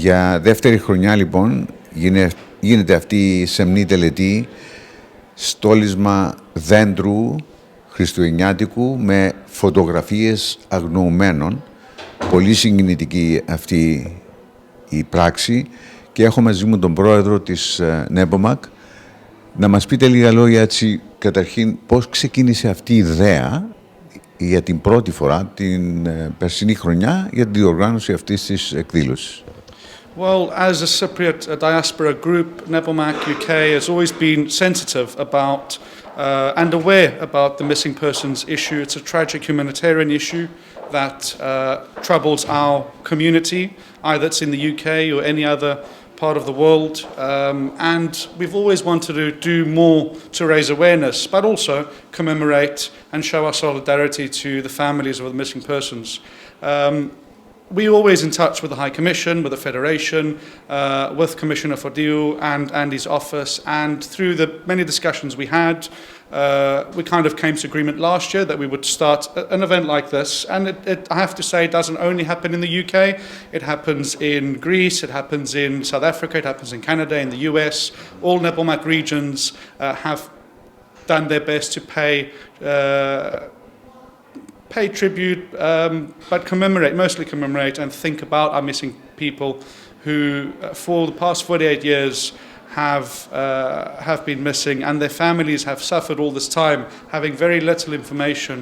Για δεύτερη χρονιά λοιπόν γίνεται αυτή η σεμνή τελετή στόλισμα δένδρου Χριστουγενιάτικου με φωτογραφίες αγνοουμένων. Πολύ συγκινητική αυτή η πράξη και έχω μαζί μου τον πρόεδρο της ΝΕΠΟΜΑΚ. Να μας πείτε λίγα λόγια έτσι, καταρχήν, πώς ξεκίνησε αυτή η ιδέα για την πρώτη φορά την περσινή χρονιά για τη διοργάνωση αυτής της εκδήλωσης. Well, as a Cypriot diaspora group, NEPOMAK UK has always been sensitive about and aware about the missing persons issue. It's a tragic humanitarian issue that troubles our community, either it's in the UK or any other part of the world, and we've always wanted to do more to raise awareness, but also commemorate and show our solidarity to the families of the missing persons. We're always in touch with the High Commission, with the Federation, with Commissioner Fodiou and his office, and through the many discussions we had, we kind of came to agreement last year that we would start an event like this. And I have to say, it doesn't only happen in the UK. It happens in Greece, it happens in South Africa, it happens in Canada, in the US. All NEPOMAK regions have done their best to pay tribute, but mostly commemorate and think about our missing people who, for the past 48 years, have been missing, and their families have suffered all this time, having very little information,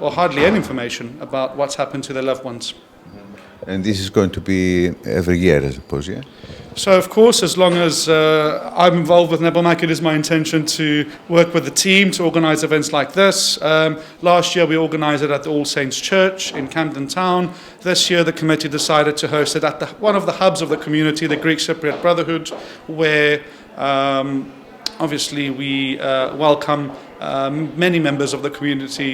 or hardly any information about what's happened to their loved ones. And this is going to be every year, I suppose, yeah? So, of course, as long as I'm involved with NEPOMAK, it is my intention to work with the team to organise events like this. Last year, we organised it at the All Saints Church in Camden Town. This year, the committee decided to host it at one of the hubs of the community, the Greek Cypriot Brotherhood, where obviously we welcome many members of the community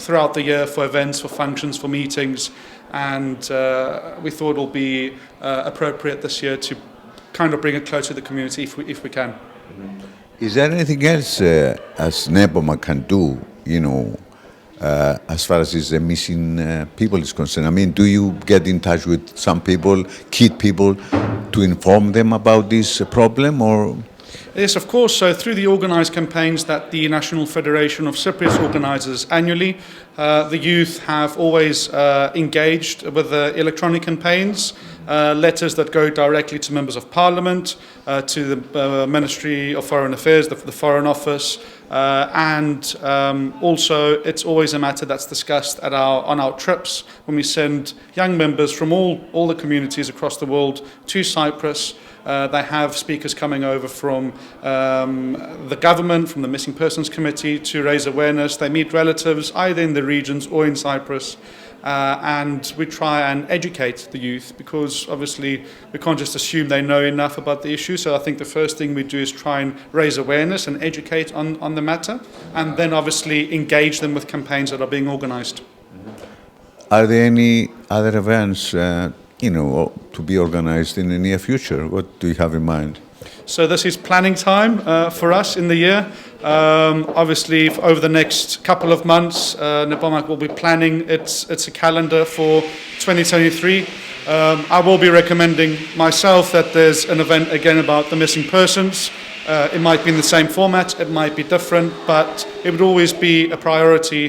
throughout the year for events, for functions, for meetings. And we thought it will be appropriate this year to kind of bring it closer to the community if we can. Is there anything else as NEPOMAK can do, you know, as far as the missing people is concerned? I mean, do you get in touch with some people, key people, to inform them about this problem, or...? Yes, of course. So through the organised campaigns that the National Federation of Cypriots organises annually, the youth have always engaged with the electronic campaigns, letters that go directly to members of parliament, to the Ministry of Foreign Affairs, the Foreign Office, and also it's always a matter that's discussed on our trips when we send young members from all the communities across the world to Cyprus. They have speakers coming over from the government, from the Missing Persons Committee to raise awareness. They meet relatives either in the regions or in Cyprus, and we try and educate the youth because obviously we can't just assume they know enough about the issue. So I think the first thing we do is try and raise awareness and educate on the matter, and then obviously engage them with campaigns that are being organised. Are there any other events you know, to be organised in the near future? What do you have in mind? So this is planning time for us in the year. Obviously, over the next couple of months, NEPOMAK will be planning its a calendar for 2023. I will be recommending myself that there's an event again about the missing persons. It might be in the same format, it might be different, but it would always be a priority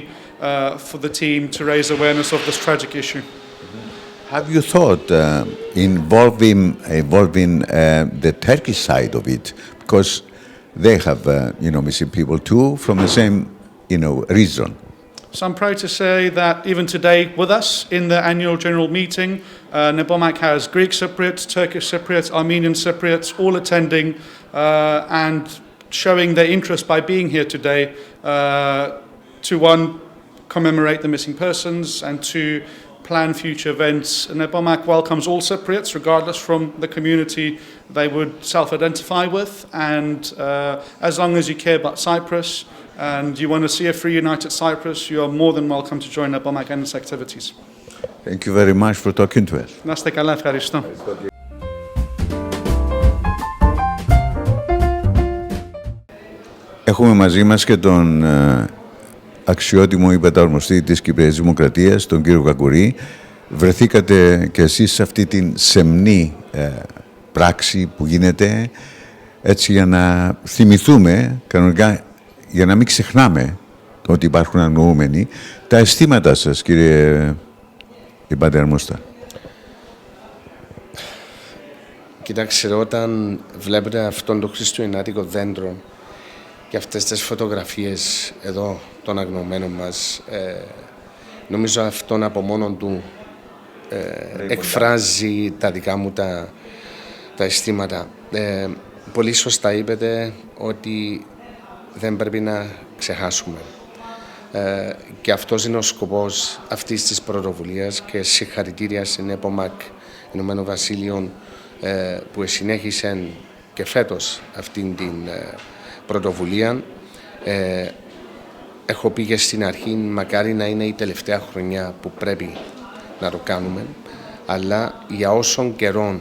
for the team to raise awareness of this tragic issue. Have you thought involving the Turkish side of it, because they have you know, missing people too from the same, you know, region? So I'm proud to say that even today with us in the annual general meeting, NEPOMAK has Greek Cypriots, Turkish Cypriots, Armenian Cypriots all attending and showing their interest by being here today to one, commemorate the missing persons, and two, plan future events. NEPOMAK welcomes all Cypriots, regardless from the community they would self-identify with. And as long as you care about Cyprus and you want to see a free, united Cyprus, you are more than welcome to join NEPOMAK and its activities. Thank you very much for talking to us. Να είστε καλά, ευχαριστώ. Έχουμε μαζί μας και τον αξιότιμο υπεταρμοστή της Κυπριακής Δημοκρατίας, τον κύριο Κακουρή. βρεθήκατε και εσείς σε αυτή την σεμνή πράξη που γίνεται, έτσι για να θυμηθούμε κανονικά, για να μην ξεχνάμε ότι υπάρχουν αγνοούμενοι, τα αισθήματά σας, κύριε Πατέρα. Κοιτάξτε, όταν βλέπετε αυτόν τον χριστουγεννιάτικο δέντρο και αυτές τις φωτογραφίες εδώ των αγνοουμένων μας, νομίζω αυτόν από μόνον του εκφράζει τα δικά μου τα αισθήματα. Πολύ σωστά είπετε ότι δεν πρέπει να ξεχάσουμε. Και αυτός είναι ο σκοπός αυτής της πρωτοβουλίας και συγχαρητήρια στην ΝΕΠΟΜΑΚ Ηνωμένο Βασίλειο που συνέχισαν και φέτος αυτήν την πρωτοβουλία. Έχω πει και στην αρχή, μακάρι να είναι η τελευταία χρονιά που πρέπει να το κάνουμε, αλλά για όσων καιρών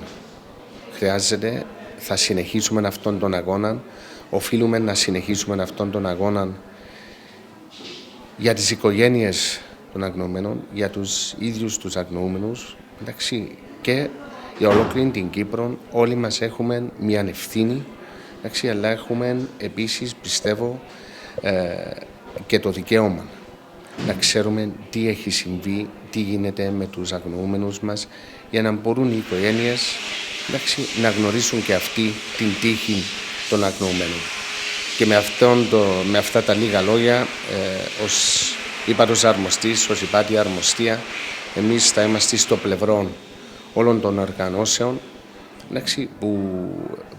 χρειάζεται θα συνεχίσουμε αυτόν τον αγώνα. Οφείλουμε να συνεχίσουμε αυτόν τον αγώνα για τις οικογένειες των αγνοουμένων, για τους ίδιους τους αγνοούμενους, εντάξει, και για ολόκληρη την Κύπρο. Όλοι μας έχουμε μια ευθύνη, εντάξει, αλλά έχουμε επίσης, πιστεύω, και το δικαίωμα να ξέρουμε τι έχει συμβεί, τι γίνεται με τους αγνοούμενους μας, για να μπορούν οι οικογένειες, εντάξει, να γνωρίσουν και αυτοί την τύχη των αγνοουμένων. Και με αυτά τα λίγα λόγια, ως ύπατος αρμοστής, ως υπάτια αρμοστία, εμείς θα είμαστε στο πλευρό όλων των οργανώσεων, εντάξει, που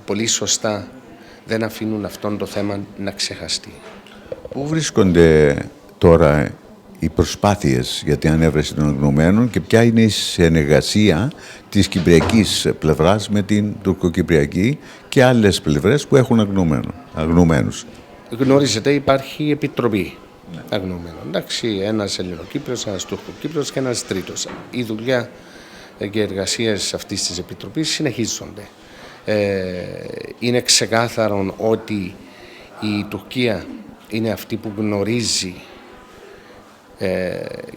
πολύ σωστά δεν αφήνουν αυτόν το θέμα να ξεχαστεί. Πού βρίσκονται τώρα οι προσπάθειες για την ανέβρεση των αγνοουμένων και ποια είναι η συνεργασία της κυπριακής πλευράς με την τουρκοκυπριακή και άλλες πλευρές που έχουν αγνοουμένους? Γνωρίζετε, υπάρχει επιτροπή αγνοουμένων. Εντάξει, ένας Ελληνοκύπριος, ένας Τουρκοκύπριος και ένας τρίτος. Η δουλειά και οι εργασίες αυτής της επιτροπής συνεχίζονται. Είναι ξεκάθαρο ότι η Τουρκία είναι αυτή που γνωρίζει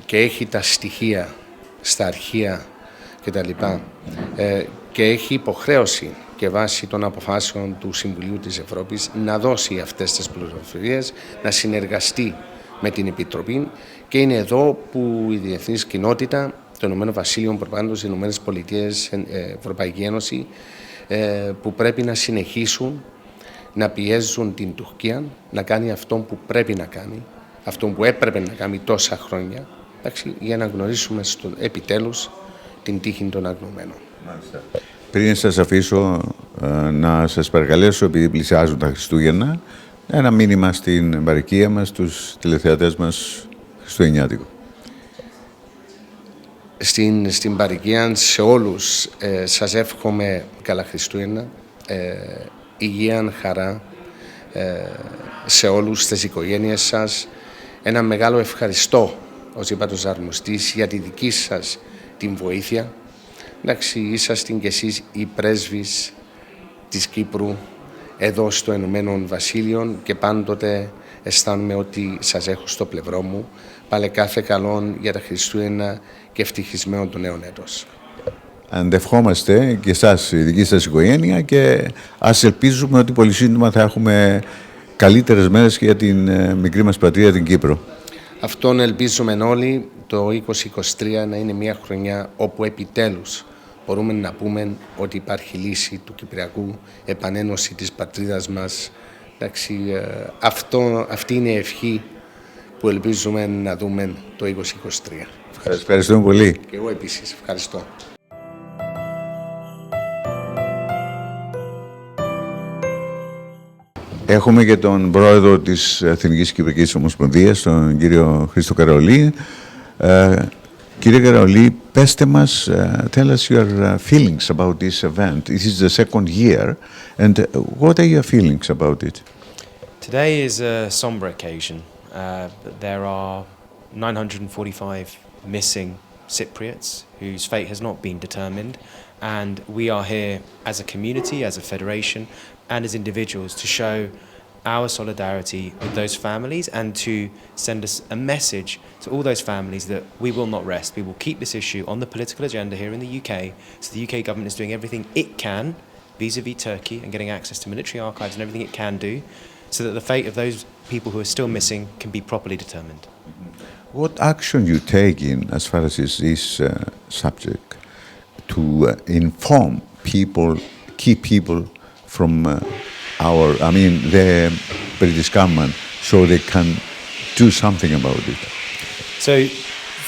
και έχει τα στοιχεία στα αρχεία κτλ. Και έχει υποχρέωση και βάσει των αποφάσεων του Συμβουλίου της Ευρώπης να δώσει αυτές τις πληροφορίες, να συνεργαστεί με την Επιτροπή, και είναι εδώ που η διεθνής κοινότητα, το Ηνωμένο Βασίλειο, προπάντως οι Ηνωμένες Πολιτείες, Ευρωπαϊκή Ένωση, που πρέπει να συνεχίσουν να πιέζουν την Τουρκία να κάνει αυτό που πρέπει να κάνει, αυτό που έπρεπε να κάνει τόσα χρόνια, εντάξει, για να γνωρίσουμε επιτέλους την τύχη των αγνοουμένων. Πριν σας αφήσω, να σας παρακαλέσω, επειδή πλησιάζουν τα Χριστούγεννα, ένα μήνυμα στην παροικία μας, στους τηλεθεατές μας Χριστουγεννιάτικου. Στην παροικία, σε όλους, σας εύχομαι καλά Χριστούγεννα, υγεία, χαρά, σε όλους τις οικογένειες σας. Ένα μεγάλο ευχαριστώ ως ύπατος αρμοστής για τη δική σας την βοήθεια. Εντάξει, είσαστε και εσείς οι πρέσβεις της Κύπρου εδώ στο Ηνωμένο Βασίλειο και πάντοτε αισθάνομαι ότι σας έχω στο πλευρό μου. Πάλε κάθε καλό για τα Χριστούγεννα και ευτυχισμένο το νέο έτος. Αντευχόμαστε και εσάς, η δική σας οικογένεια, και ας ελπίζουμε ότι πολύ σύντομα θα έχουμε καλύτερες μέρες και για την μικρή μας πατρίδα, την Κύπρο. Αυτόν ελπίζουμε όλοι, το 2023 να είναι μια χρονιά όπου επιτέλους μπορούμε να πούμε ότι υπάρχει λύση του Κυπριακού, επανένωση της πατρίδας μας. Εντάξει, αυτή είναι η ευχή που ελπίζουμε να δούμε το 2023. Ευχαριστούμε πολύ. Και εγώ επίσης ευχαριστώ. Έχουμε και τον πρόεδρο της Εθνικής Κυπριακής Ομοσπονδίας, τον κύριο Χρήστο Καραολή. Κύριε Καραολή, πέστε μας, tell us your feelings about this event. This is the second year, and what are your feelings about it? Today is a somber occasion. There are 945 missing Cypriots whose fate has not been determined, and we are here as a community, as a federation, and as individuals to show our solidarity with those families and to send us a message to all those families that we will not rest. We will keep this issue on the political agenda here in the UK. So the UK government is doing everything it can vis-a-vis Turkey and getting access to military archives and everything it can do so that the fate of those people who are still missing can be properly determined. What action you taking as far as this subject to inform people, keep people from the British government so they can do something about it? So,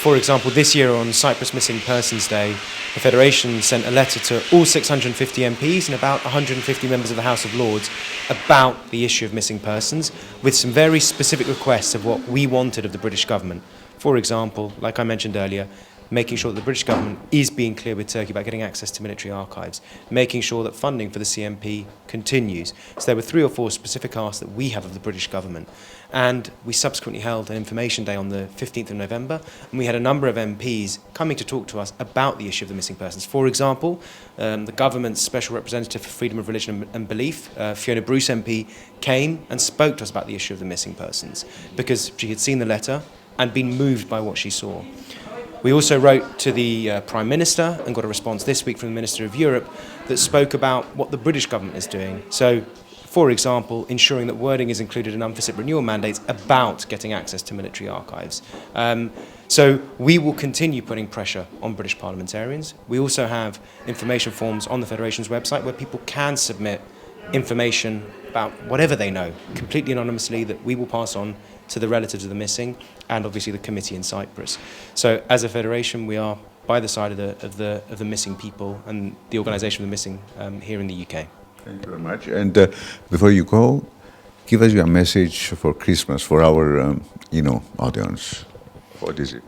for example, this year on Cyprus Missing Persons Day, the Federation sent a letter to all 650 MPs and about 150 members of the House of Lords about the issue of missing persons, with some very specific requests of what we wanted of the British government. For example, like I mentioned earlier, making sure that the British government is being clear with Turkey about getting access to military archives, making sure that funding for the CMP continues. So there were 3 or 4 specific asks that we have of the British government. And we subsequently held an information day on the 15th of November, and we had a number of MPs coming to talk to us about the issue of the missing persons. For example, the government's Special Representative for Freedom of Religion and Belief, Fiona Bruce MP, came and spoke to us about the issue of the missing persons because she had seen the letter and been moved by what she saw. We also wrote to the Prime Minister and got a response this week from the Minister of Europe that spoke about what the British government is doing. So, for example, ensuring that wording is included in unforeseen renewal mandates about getting access to military archives. So we will continue putting pressure on British parliamentarians. We also have information forms on the Federation's website where people can submit information about whatever they know, completely anonymously, that we will pass on to the relatives of the missing and obviously the committee in Cyprus. So as a federation, we are by the side of the missing people and the organisation of the missing here in the UK. Thank you very much. And before you go, give us your message for Christmas for our, audience. What is it?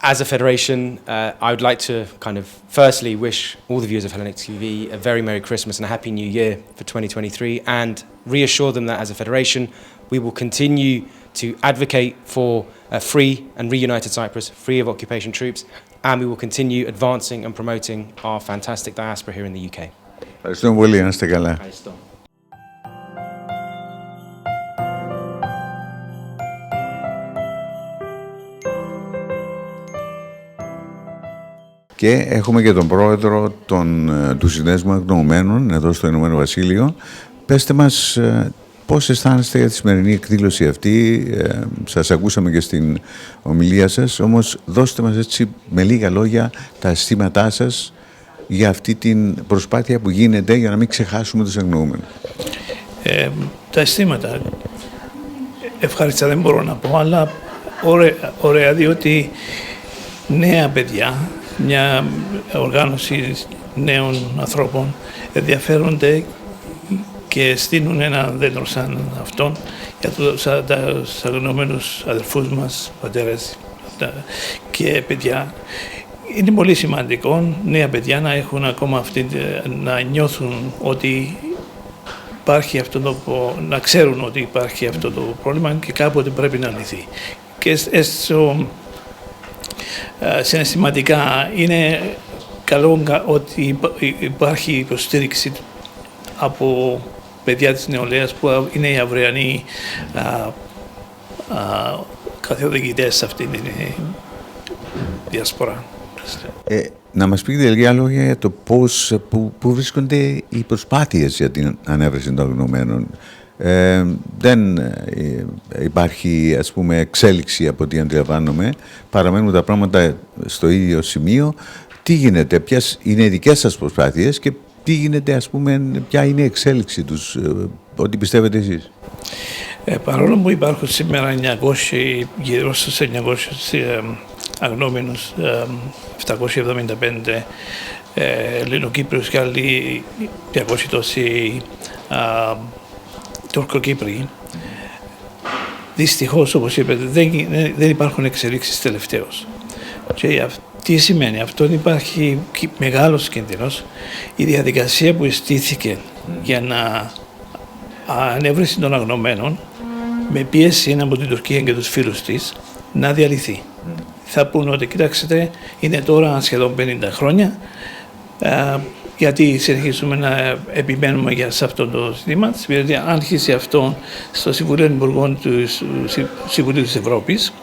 As a federation, I would like to kind of firstly wish all the viewers of Hellenic TV a very Merry Christmas and a Happy New Year for 2023 and reassure them that as a federation we will continue to advocate for a free and reunited Cyprus, free of occupation troops, and we will continue advancing and promoting our fantastic diaspora here in the UK. Ευχαριστούμε πολύ, να είστε καλά. Ευχαριστώ. Και έχουμε και τον πρόεδρο του Συνδέσμου Αγνοουμένων εδώ στο Ηνωμένο Βασίλειο. Πέστε μας πώς αισθάνεστε για τη σημερινή εκδήλωση αυτή. Σας ακούσαμε και στην ομιλία σας, όμως δώστε μας έτσι με λίγα λόγια τα αισθήματά σας για αυτή την προσπάθεια που γίνεται για να μην ξεχάσουμε τους αγνοούμενους. Τα αισθήματα ευχάριστα δεν μπορώ να πω, αλλά ωραία διότι νέα παιδιά, μια οργάνωση νέων ανθρώπων ενδιαφέρονται και στείλουν ένα δέντρο σαν αυτόν για τους αγνοουμένους αδελφούς μας, πατέρες και παιδιά. Είναι πολύ σημαντικό νέα παιδιά να έχουν ακόμα να νιώθουν ότι υπάρχει να ξέρουν ότι υπάρχει αυτό το πρόβλημα και κάποτε πρέπει να λυθεί. Και συναισθηματικά είναι καλό ότι υπάρχει υποστήριξη από παιδιά της νεολαίας που είναι οι αυριανοί καθοδηγητές σε αυτήν την διασπορά. Να μας πείτε λίγα λόγια για το πού βρίσκονται οι προσπάθειες για την ανέβρεση των αγνοουμένων. Δεν υπάρχει, ας πούμε, εξέλιξη από ό,τι αντιλαμβάνομαι. Παραμένουν τα πράγματα στο ίδιο σημείο. Τι γίνεται, ποιες είναι οι δικές σας προσπάθειες και τι γίνεται, ας πούμε, ποια είναι η εξέλιξη τους, ό,τι πιστεύετε εσείς. Παρόλο που υπάρχουν σήμερα 900, γύρω στους 900 αγνοούμενους, 775 Ελληνοκύπριους και άλλοι 200 τόσοι Τουρκοκύπριοι. Δυστυχώς, όπως είπατε, δεν υπάρχουν εξελίξεις τελευταίως. Και τι σημαίνει αυτό? Υπάρχει μεγάλος κίνδυνος η διαδικασία που στήθηκε για να ανέβρεση των αγνοουμένων με πίεση από την Τουρκία και τους φίλους της να διαλυθεί. Θα πούνε ότι κοιτάξτε, είναι τώρα σχεδόν 50 χρόνια γιατί συνεχίσουμε να επιμένουμε σε αυτό το ζήτημα, διότι αν αρχίσει αυτό στο Συμβουλίο Υπουργών του Συμβουλίου της Ευρώπης,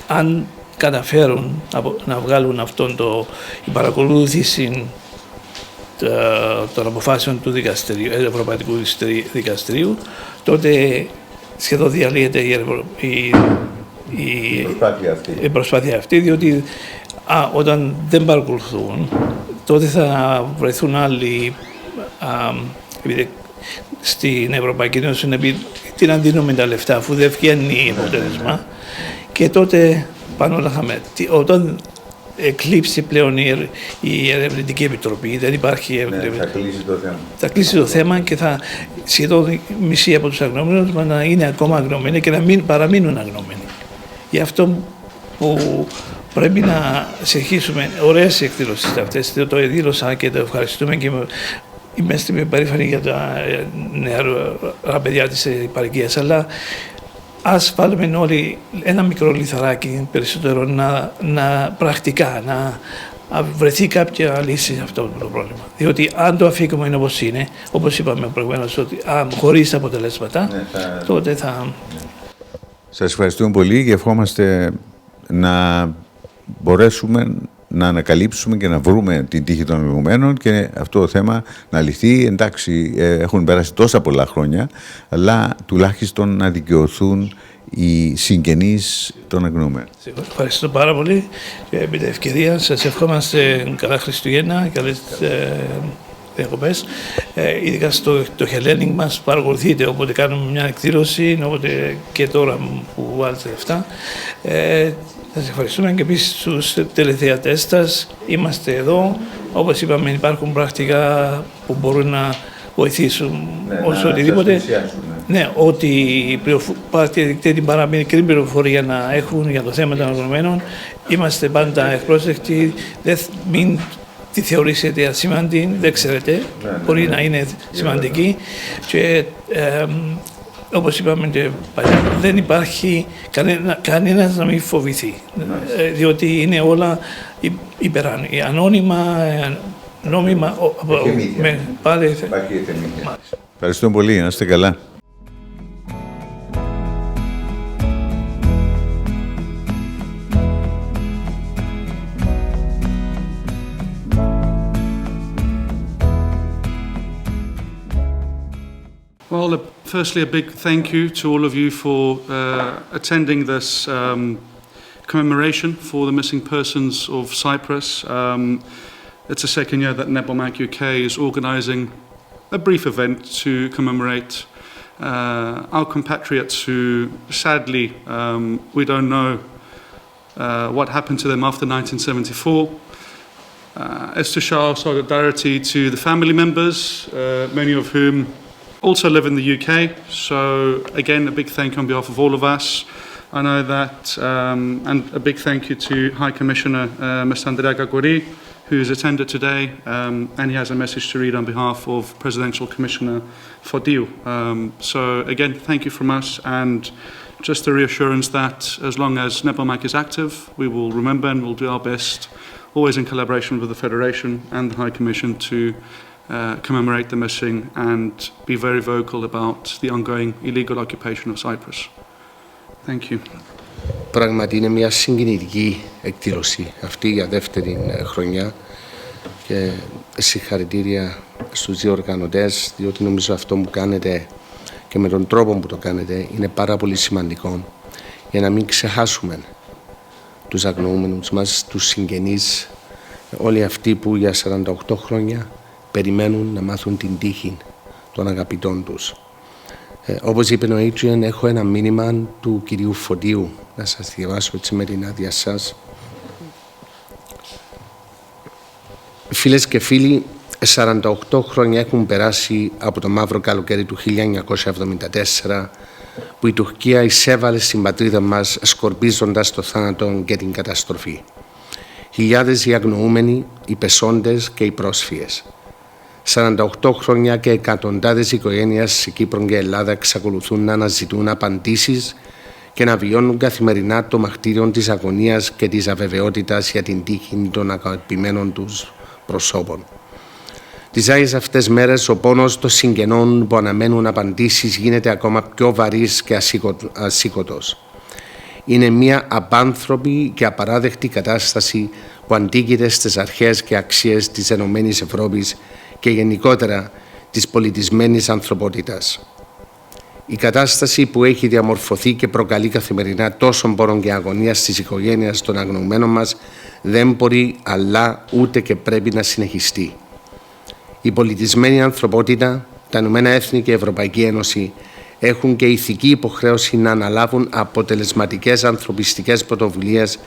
αν καταφέρουν να βγάλουν η παρακολούθηση των αποφάσεων του Ευρωπαϊκού Δικαστηρίου, τότε σχεδόν διαλύεται η προσπάθεια αυτή, διότι όταν δεν παρακολουθούν, τότε θα βρεθούν άλλοι στην Ευρωπαϊκή Ένωση τι να δίνουμε τα λεφτά αφού δεν βγαίνει αποτέλεσμα, και τότε πάνω όλα χαμέ. Όταν εκλείψει πλέον η Ερευνητική Επιτροπή, δεν υπάρχει θα κλείσει το θέμα. Θα κλείσει το θέμα και σχεδόν μισή από τους αγνοούμενους να είναι ακόμα αγνοούμενοι και να μην παραμείνουν αγνοούμενοι. Γι' αυτό που πρέπει να συνεχίσουμε ωραίες εκδηλώσεις αυτές. Το δήλωσα και το ευχαριστούμε και είμαστε περήφανοι για τα νεαρά παιδιά της επαρχίας, αλλά ας βάλουμε όλοι ένα μικρό λιθαράκι περισσότερο πρακτικά να βρεθεί κάποια λύση σε αυτό το πρόβλημα. Διότι αν το αφήκουμε όπως είναι, όπως είπαμε προηγουμένως, ότι χωρίς αποτελέσματα, τότε θα... Σας ευχαριστούμε πολύ και ευχόμαστε να μπορέσουμε να ανακαλύψουμε και να βρούμε την τύχη των αγνοουμένων και αυτό το θέμα να λυθεί. Εντάξει, έχουν περάσει τόσα πολλά χρόνια, αλλά τουλάχιστον να δικαιωθούν οι συγγενείς των αγνοουμένων. Ευχαριστώ πάρα πολύ και επί την ευκαιρία σας ευχόμαστε καλά Χριστουγέννα, καλές διακοπές. Ειδικά στο Hellenic μας παρακολουθείτε όποτε κάνουμε μια εκδήλωση, όποτε και τώρα που βάλετε λεφτά. Σας ευχαριστούμε και επίσης στους τηλεθεατές σας. Είμαστε εδώ. Όπως είπαμε, υπάρχουν πρακτικά που μπορούν να βοηθήσουν όσο οτιδήποτε. Ναι, ότι πάρετε την παραμικρή πληροφορία να έχουν για το θέμα των αγνοουμένων. Είμαστε πάντα ευπρόσδεκτοι. Μην τη θεωρήσετε ασήμαντη, δεν ξέρετε. Μπορεί να είναι σημαντική. Και όπως είπαμε και παλιά, δεν υπάρχει κανένας να μην φοβηθεί. Διότι είναι όλα ανώνυμα, νόμιμα. Ευχαριστώ πολύ, να είστε καλά. Well, firstly, a big thank you to all of you for attending this commemoration for the missing persons of Cyprus. It's the second year that NEPOMAK UK is organising a brief event to commemorate our compatriots who, sadly, we don't know what happened to them after 1974. It's to show our solidarity to the family members, many of whom also live in the UK, so again a big thank you on behalf of all of us. I know that, and a big thank you to High Commissioner Mr. Andrέας Κακούρη, who's attended today, and he has a message to read on behalf of Presidential Commissioner Fodiou. So again, thank you from us, and just a reassurance that as long as NEPOMAK is active, we will remember and we'll do our best, always in collaboration with the Federation and the High Commission, to commemorate the missing and be very vocal about the ongoing illegal occupation of Cyprus. Thank you. Πράγματι είναι μια συγκινητική εκδήλωση αυτή για δεύτερη χρονιά και συγχαρητήρια στους διοργανωτές, διότι νομίζω αυτό που κάνετε και με τον τρόπο που το κάνετε είναι πάρα πολύ σημαντικό για να μην ξεχάσουμε τους αγνοούμενους μας, τους συγγενείς, όλοι αυτοί που για 48 χρόνια περιμένουν να μάθουν την τύχη των αγαπητών τους. Όπως είπε ο Adrian, έχω ένα μήνυμα του κυρίου Φωτίου, να σας διαβάσω έτσι με την άδεια σας. Φίλες και φίλοι, 48 χρόνια έχουν περάσει από το μαύρο καλοκαίρι του 1974, που η Τουρκία εισέβαλε στην πατρίδα μας σκορπίζοντας το θάνατο και την καταστροφή. Χιλιάδες οι αγνοούμενοι, οι πεσόντες και οι πρόσφυγες. 48 χρόνια και εκατοντάδες οικογένειες σε Κύπρο και Ελλάδα εξακολουθούν να αναζητούν απαντήσεις και να βιώνουν καθημερινά το μαχτήριο της αγωνίας και της αβεβαιότητας για την τύχη των αγαπημένων τους προσώπων. Τις άγιες αυτές μέρες ο πόνος των συγγενών που αναμένουν απαντήσεις γίνεται ακόμα πιο βαρύς και ασήκωτος. Είναι μια απάνθρωπη και απαράδεκτη κατάσταση που αντίκειται στις αρχές και αξίες της Ενωμένης Ευρώπης και γενικότερα της πολιτισμένης ανθρωπότητας. Η κατάσταση που έχει διαμορφωθεί και προκαλεί καθημερινά τόσο πόνο και αγωνία στις οικογένειες των αγνοουμένων μας δεν μπορεί αλλά ούτε και πρέπει να συνεχιστεί. Η πολιτισμένη ανθρωπότητα, τα Ηνωμένα Έθνη και η Ευρωπαϊκή Ένωση έχουν και ηθική υποχρέωση να αναλάβουν αποτελεσματικές ανθρωπιστικές πρωτοβουλίες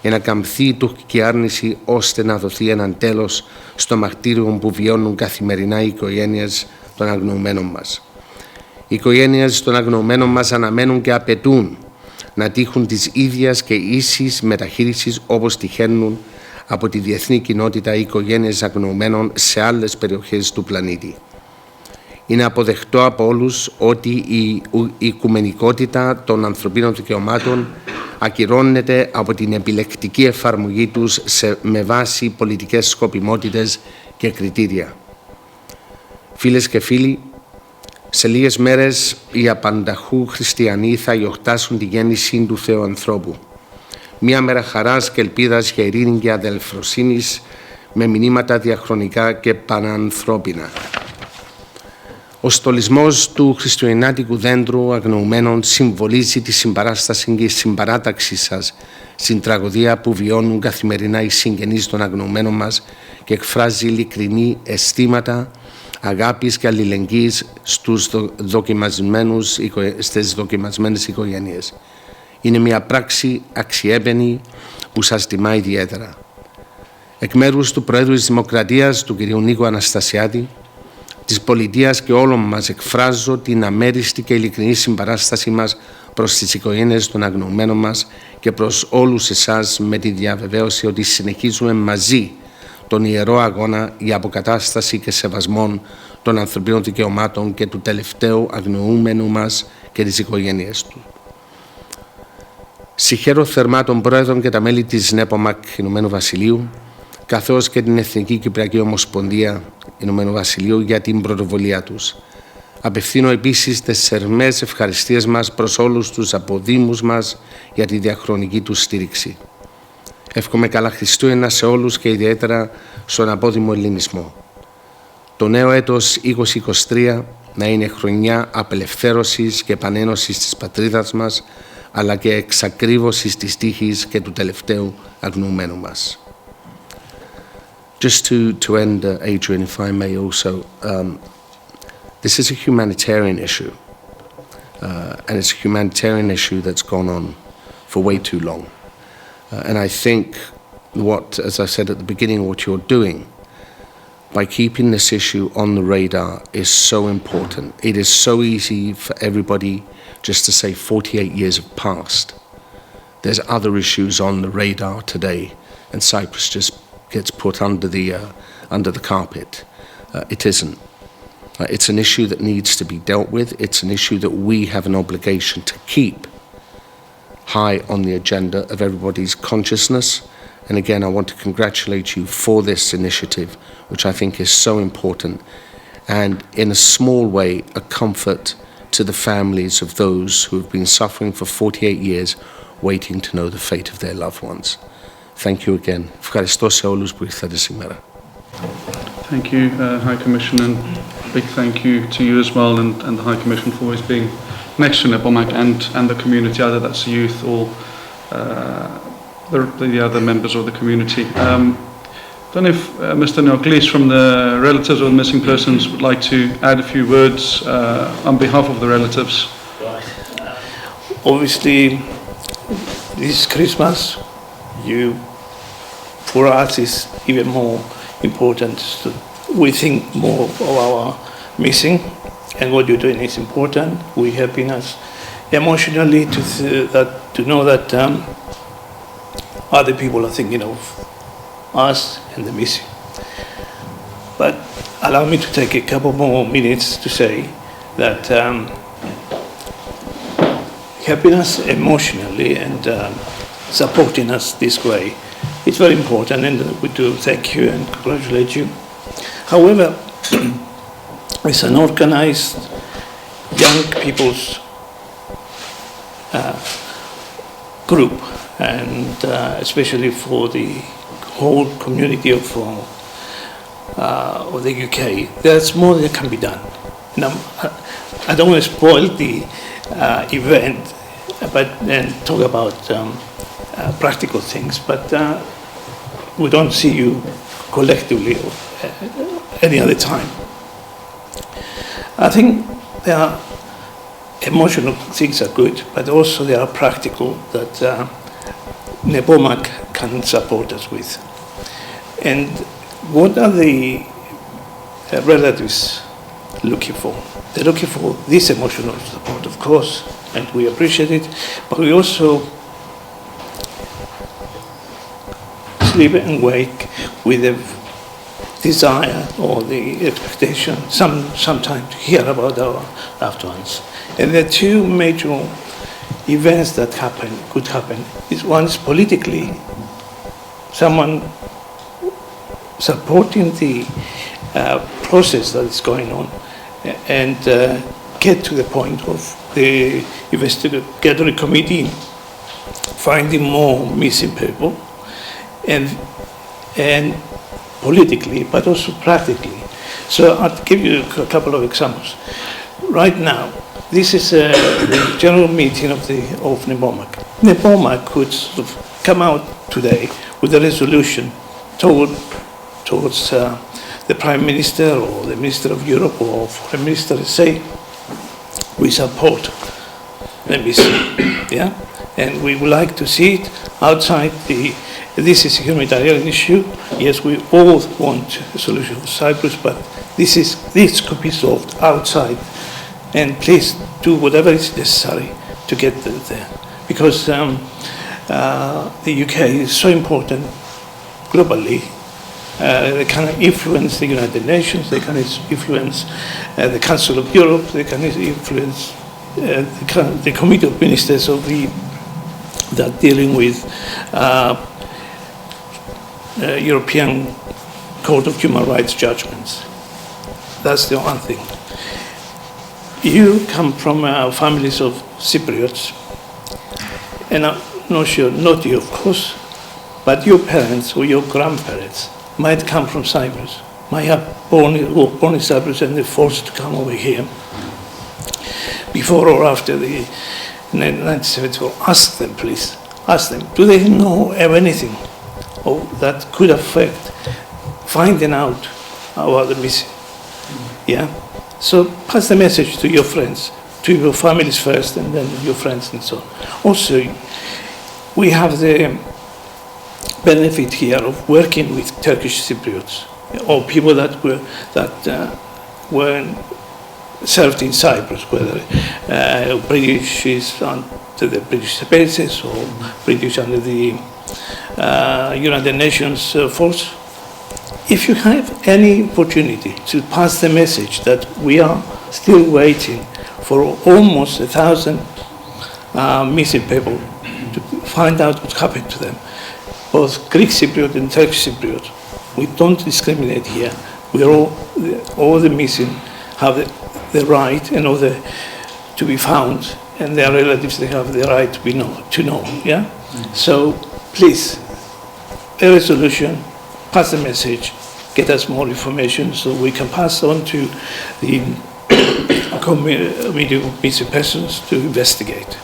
για να καμφθεί η τουρκική άρνηση ώστε να δοθεί έναν τέλος στο μαρτύριο που βιώνουν καθημερινά οι οικογένειες των αγνοουμένων μας. Οι οικογένειες των αγνοουμένων μας αναμένουν και απαιτούν να τύχουν της ίδιας και ίσης μεταχείρισης όπως τυχαίνουν από τη διεθνή κοινότητα οι οικογένειες αγνοουμένων σε άλλες περιοχές του πλανήτη. Είναι αποδεκτό από όλους ότι η οικουμενικότητα των ανθρωπίνων δικαιωμάτων ακυρώνεται από την επιλεκτική εφαρμογή τους με βάση πολιτικές σκοπιμότητες και κριτήρια. Φίλες και φίλοι, σε λίγες μέρες οι απανταχού χριστιανοί θα γιορτάσουν τη γέννηση του Θεού ανθρώπου. Μια μέρα χαράς και ελπίδας για ειρήνη και αδελφροσύνης με μηνύματα διαχρονικά και πανανθρώπινα. Ο στολισμός του Χριστουγεννιάτικου δένδρου αγνοουμένων συμβολίζει τη συμπαράσταση και συμπαράταξή σας στην τραγωδία που βιώνουν καθημερινά οι συγγενείς των αγνοουμένων μας και εκφράζει ειλικρινή αισθήματα αγάπης και αλληλεγγύης στις δοκιμασμένες οικογένειες. Είναι μια πράξη αξιέπαινη που σας τιμά ιδιαίτερα. Εκ μέρους του Προέδρου της Δημοκρατίας, του κ. Νίκου Αναστασιάδη, της πολιτείας και όλων μας εκφράζω την αμέριστη και ειλικρινή συμπαράστασή μας προς τις οικογένειες των αγνοουμένων μας και προς όλους εσάς με τη διαβεβαίωση ότι συνεχίζουμε μαζί τον ιερό αγώνα για αποκατάσταση και σεβασμό των ανθρωπίνων δικαιωμάτων και του τελευταίου αγνοούμενου μας και τις οικογένειες του. Συγχαίρω θερμά τον Πρόεδρο και τα μέλη της ΝΕΠΟΜΑΚ Ηνωμένου Βασιλείου, καθώς και την Εθνική Κυπριακή Ομοσπονδία Ηνωμένου Βασιλείου για την πρωτοβουλία τους. Απευθύνω επίσης τις θερμές ευχαριστίες μας προς όλους τους αποδήμους μας για τη διαχρονική τους στήριξη. Εύχομαι καλά Χριστούγεννα σε όλους και ιδιαίτερα στον απόδημο ελληνισμό. Το νέο έτος 2023 να είναι χρονιά απελευθέρωσης και επανένωσης της πατρίδας μας, αλλά και εξακρίβωσης της τύχης και του τελευταίου αγνοουμένου μας. Just to end, Adrian, if I may also, this is a humanitarian issue, and it's a humanitarian issue that's gone on for way too long. And I think what, as I said at the beginning, what you're doing by keeping this issue on the radar is so important. It is so easy for everybody just to say 48 years have passed. There's other issues on the radar today, and Cyprus just gets put under the carpet. It isn't. It's an issue that needs to be dealt with. It's an issue that we have an obligation to keep high on the agenda of everybody's consciousness. And again, I want to congratulate you for this initiative, which I think is so important, and in a small way, a comfort to the families of those who have been suffering for 48 years, waiting to know the fate of their loved ones. Thank you again. Ευχαριστώ σε όλους που ήρθατε σήμερα. Thank you, High Commission, and big thank you to you as well, and the High Commission for always being next to NEPOMAK and the community, either that's the youth or the other members of the community. I don't know if Mr. Nεοκλής from the relatives of the missing persons would like to add a few words on behalf of the relatives. Obviously, this is Christmas. For us, is even more important. We think more of our missing, and what you're doing is important. We're helping us emotionally to know that other people are thinking of us and the missing. But allow me to take a couple more minutes to say that helping us emotionally and supporting us this way it's very important, and we do thank you and congratulate you. However, it's an organized young people's group, and especially for the whole community of the UK, there's more that can be done. Now, I don't want to spoil the event, but then talk about practical things. But we don't see you collectively any other time. I think there are emotional things are good, but also there are practical that NEPOMAK can support us with. And what are the relatives looking for? They're looking for this emotional support, of course, and we appreciate it, but we also sleep and wake with a desire or the expectation sometime to hear about our loved ones. And there are two major events that could happen. One is politically, someone supporting the process that is going on and get to the point of the investigatory committee finding more missing people, and politically, but also practically. So I'll give you a couple of examples. Right now, this is the general meeting of NEPOMAK. NEPOMAK could sort of come out today with a resolution towards the Prime Minister or the Minister of Europe or Foreign Minister and say, we support the mission, yeah? And we would like to see it outside this is a humanitarian issue. Yes, we all want a solution for Cyprus, but this could be solved outside. And please do whatever is necessary to get there. Because the UK is so important globally. They can influence the United Nations, they can influence the Council of Europe, they can influence the Committee of Ministers of that are dealing with European Court of Human Rights judgments. That's the one thing. You come from families of Cypriots, and I'm not sure, not you of course, but your parents or your grandparents might come from Cyprus, might have born in Cyprus and they're forced to come over here before or after the 1974. Ask them, please. Ask them, do they know of anything that could affect finding out about the missing? Yeah? So pass the message to your friends, to your families first, and then your friends and so on. Also, we have the benefit here of working with Turkish Cypriots or people that were served in Cyprus, whether British is under the British bases or British under the United Nations force. If you have any opportunity to pass the message that we are still waiting for almost 1,000 missing people to find out what happened to them, both Greek Cypriot and Turkish Cypriot, we don't discriminate here. All the missing have the right and to be found, and their relatives, they have the right to know. Yeah. So please, a resolution, pass the message, get us more information so we can pass on to the committee of missing persons to investigate.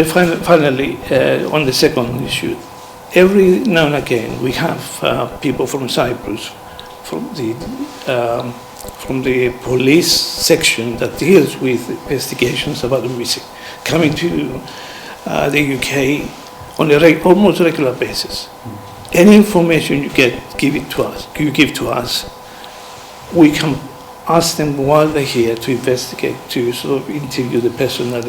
Finally, on the second issue, every now and again we have people from Cyprus, from the police section that deals with investigations about the missing, coming to the UK on a almost regular basis. Any information you give to us, we can ask them while they're here to investigate, to sort of interview the person that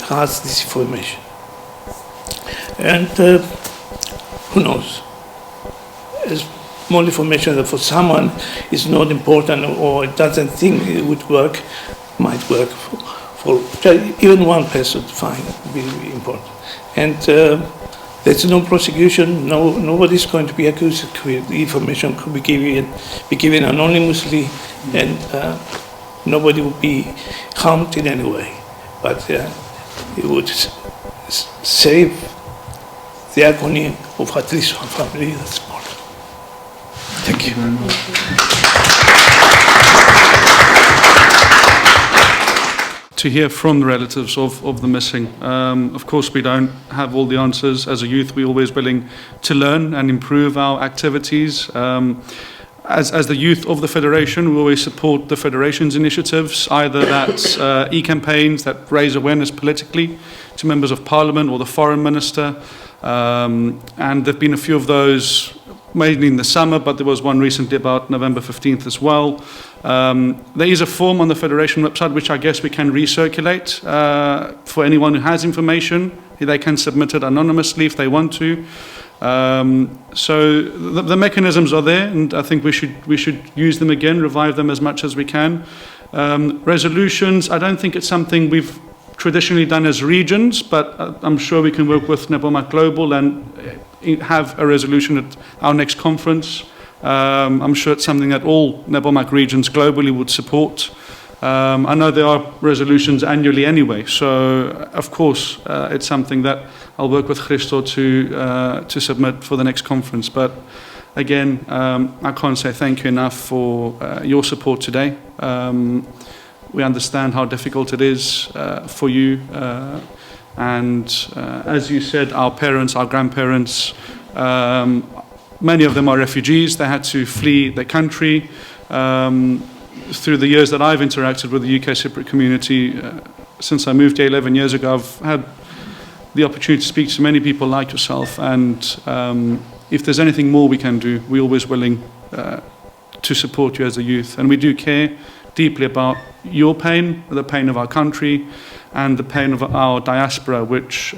has this information. And who knows? There's more information that for someone is not important or doesn't think it would work, might work for even one person to find really important. And there's no prosecution, nobody's going to be accused. Information could be given anonymously, and nobody would be harmed in any way. But it would save the agony of at least one family. That's more. Thank you. To hear from the relatives of the missing. Of course, we don't have all the answers. As a youth, we're always willing to learn and improve our activities. As the youth of the Federation, we always support the Federation's initiatives, either that's e-campaigns that raise awareness politically to members of Parliament or the Foreign Minister. And there have been a few of those mainly in the summer, but there was one recently about November 15th as well. There is a form on the Federation website which I guess we can recirculate for anyone who has information. They can submit it anonymously if they want to. So the mechanisms are there, and I think we should use them again, revive them as much as we can. Resolutions, I don't think it's something we've traditionally done as regions, but I'm sure we can work with NEPOMAK Global and have a resolution at our next conference. I'm sure it's something that all NEPOMAK regions globally would support. I know there are resolutions annually anyway, so of course it's something that I'll work with Christos to submit for the next conference. But again, I can't say thank you enough for your support today. We understand how difficult it is for you. And as you said, our parents, our grandparents, many of them are refugees. They had to flee their country. Through the years that I've interacted with the UK Cypriot community, since I moved here 11 years ago, I've had the opportunity to speak to many people like yourself. And if there's anything more we can do, we're always willing to support you as a youth. And we do care deeply about your pain, the pain of our country, and the pain of our diaspora, which,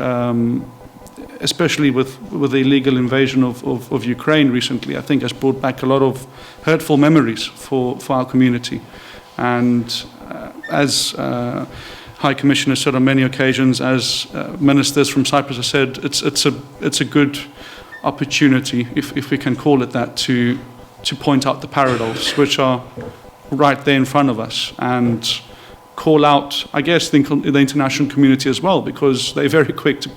especially with the illegal invasion of Ukraine recently, I think has brought back a lot of hurtful memories for our community. And as High Commissioner said on many occasions, as ministers from Cyprus have said, it's a good opportunity, if we can call it that, to point out the parallels which are right there in front of us, and call out, I guess, the international community as well, because they're very quick to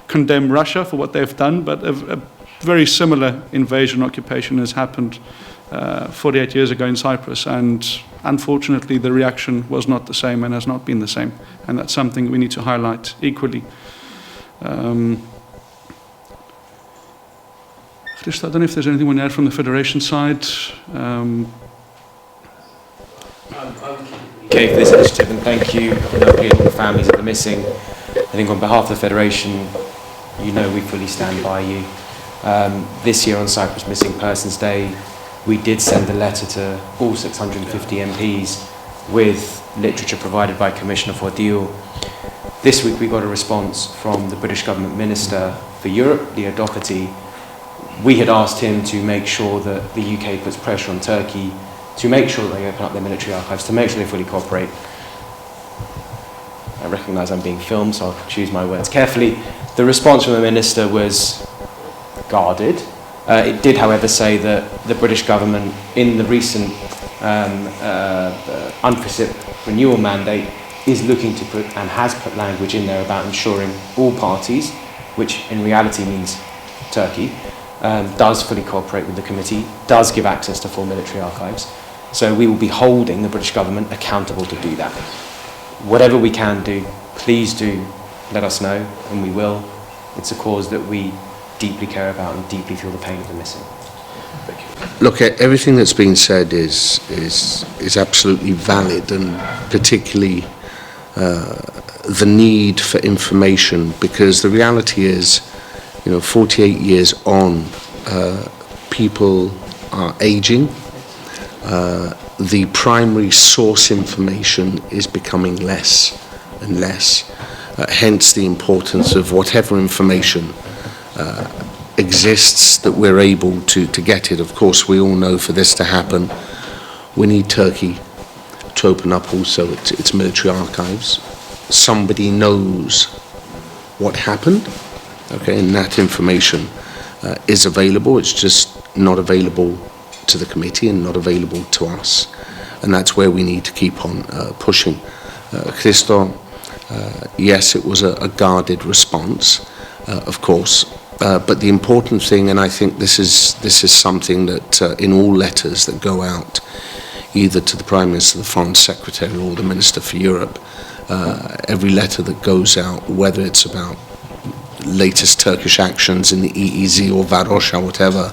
condemn Russia for what they've done, but a very similar invasion occupation has happened 48 years ago in Cyprus, and unfortunately the reaction was not the same and has not been the same, and that's something we need to highlight equally. Christos, I don't know if there's anything we want to add from the Federation side. Okay, for this initiative, and thank you, Nobly, and all the families of the missing. I think on behalf of the Federation, you know we fully stand by you. This year on Cyprus Missing Persons Day, we did send a letter to all 650 MPs with literature provided by Commissioner Fordiu. This week we got a response from the British Government Minister for Europe, Leo Doherty. We had asked him to make sure that the UK puts pressure on Turkey to make sure that they open up their military archives, to make sure they fully cooperate. I recognise I'm being filmed, so I'll choose my words carefully. The response from the Minister was guarded. It did, however, say that the British government, in the recent UNFICIP renewal mandate, is looking to put, and has put language in there about ensuring all parties, which in reality means Turkey, does fully cooperate with the committee, does give access to full military archives. So we will be holding the British government accountable to do that. Whatever we can do, please do let us know, and we will. It's a cause that we deeply care about and deeply feel the pain of the missing. Thank you. Look, everything that's been said is absolutely valid, and particularly the need for information, because the reality is, 48 years on, people are aging. The primary source information is becoming less and less, hence the importance of whatever information exists that we're able to get it. Of course, we all know for this to happen, we need Turkey to open up also its military archives. Somebody knows what happened, Okay, and that information is available. It's just not available to the committee and not available to us. And that's where we need to keep on pushing. Christo, yes, it was a guarded response, of course. But the important thing, and I think this is something that in all letters that go out, either to the Prime Minister, the Foreign Secretary, or the Minister for Europe, every letter that goes out, whether it's about latest Turkish actions in the EEZ or Varosh or whatever,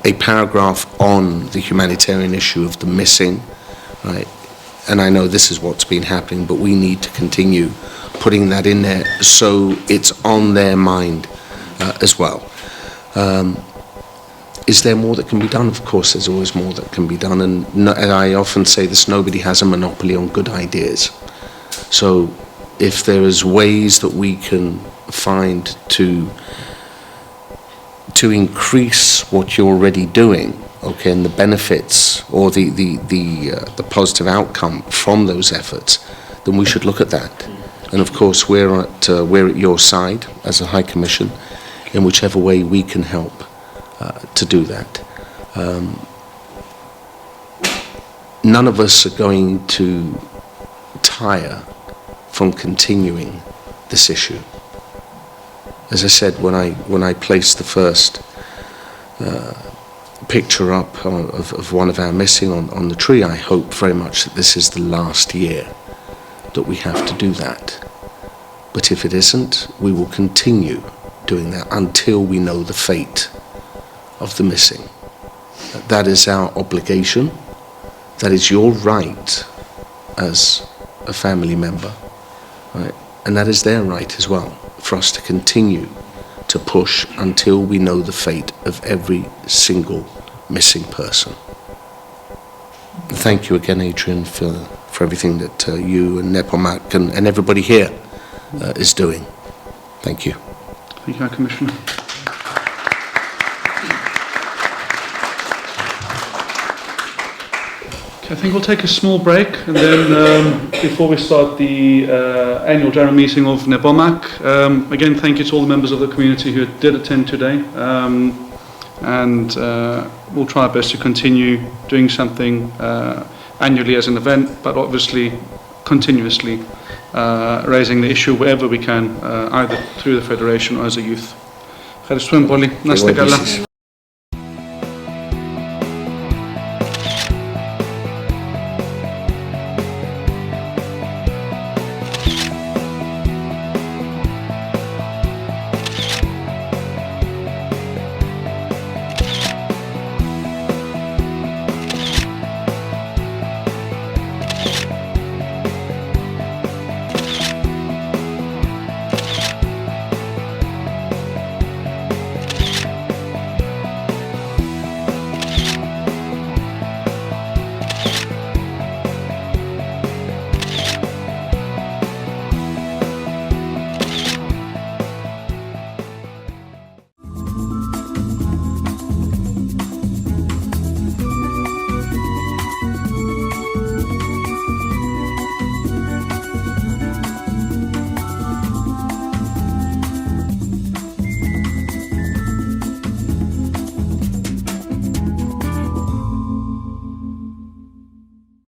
a paragraph on the humanitarian issue of the missing, right? And I know this is what's been happening, but we need to continue putting that in there so it's on their mind as well. Is there more that can be done? Of course, there's always more that can be done. And I often say this, nobody has a monopoly on good ideas. So if there is ways that we can find to increase what you're already doing, okay, and the benefits or the positive outcome from those efforts, then we should look at that. And of course, we're at your side as a High Commission in whichever way we can help to do that. None of us are going to tire from continuing this issue. As I said, when I placed the first picture up of one of our missing on the tree, I hope very much that this is the last year that we have to do that. But if it isn't, we will continue doing that until we know the fate of the missing. That is our obligation. That is your right as a family member, right? And that is their right as well, for us to continue to push until we know the fate of every single missing person. Thank you again, Adrian, for everything that you and NEPOMAK and everybody here is doing. Thank you. Thank you, Commissioner. I think we'll take a small break, and then before we start the annual general meeting of NEPOMAK, again, thank you to all the members of the community who did attend today, and we'll try our best to continue doing something annually as an event, but obviously continuously raising the issue wherever we can, either through the Federation or as a youth. Ευχαριστούμε πολύ. Να είστε καλά.